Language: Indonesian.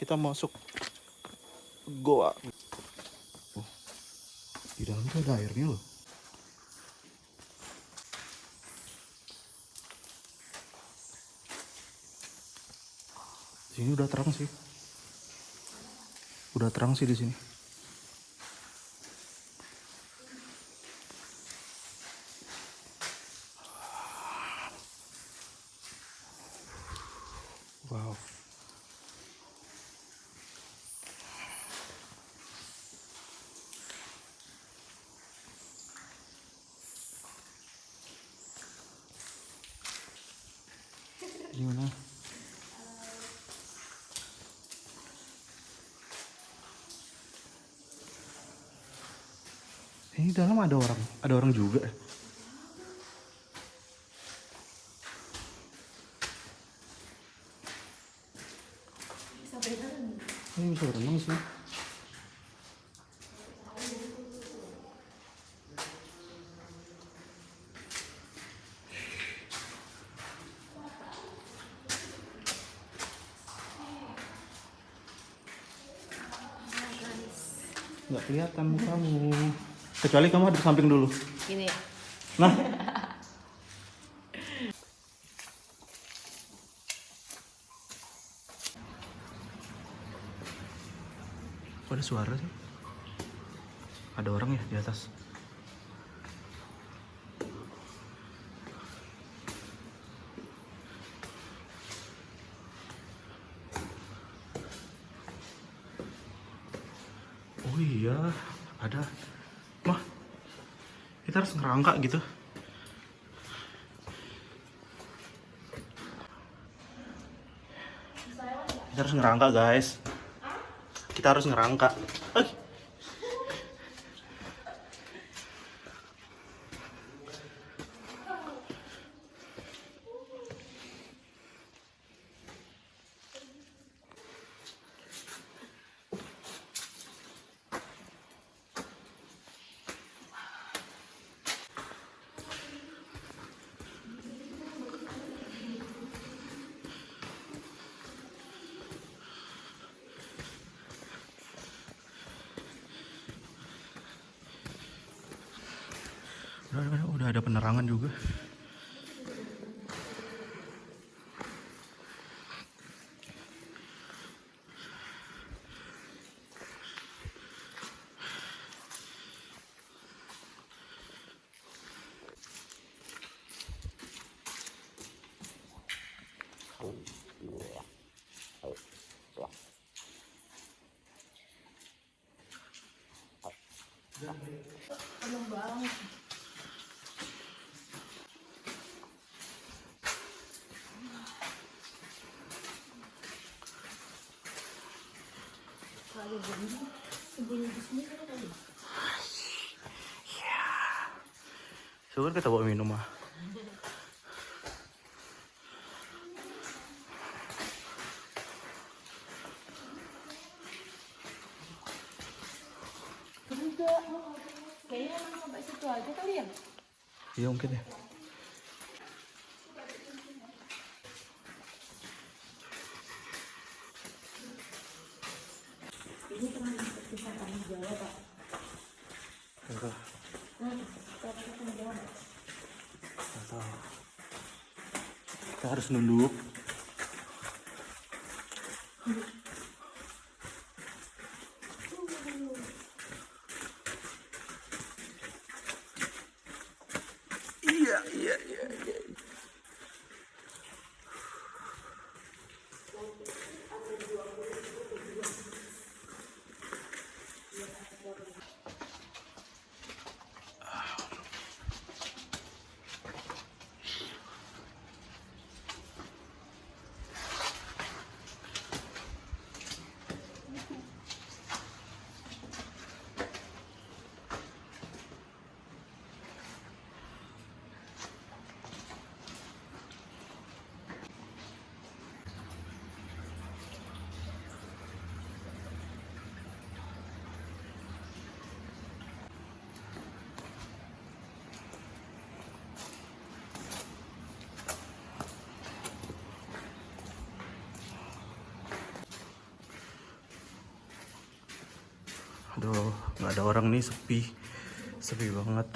kita masuk goa. Oh, di dalam tuh ada airnya loh. Sini udah terang sih. Udah terang sih di sini. Wow. Gimana? Ini dalam ada orang juga. Ini bisa berenang sih. Nggak kelihatan mukamu. Kecuali kamu ada di samping dulu. Ini. Nah. Kok ada suara sih? Ada orang ya di atas. Oh iya, ada. Mah, kita harus ngerangka gitu. Kita harus ngerangka, guys. Kita harus ngerangka. Udah ada penerangan juga. Belum banget. Kalau sembunyi di sini kan ada. Iya. Syukur kita bawa minum mah. Enggak. Kayaknya emang sampai situ aja kali ya? Iya mungkin ya. Ini pernah kisah tanah Jawa, Pak. Enggak. Tanah Jawa. Kita harus nunduk. Iya. Aduh, nggak ada orang nih, sepi banget.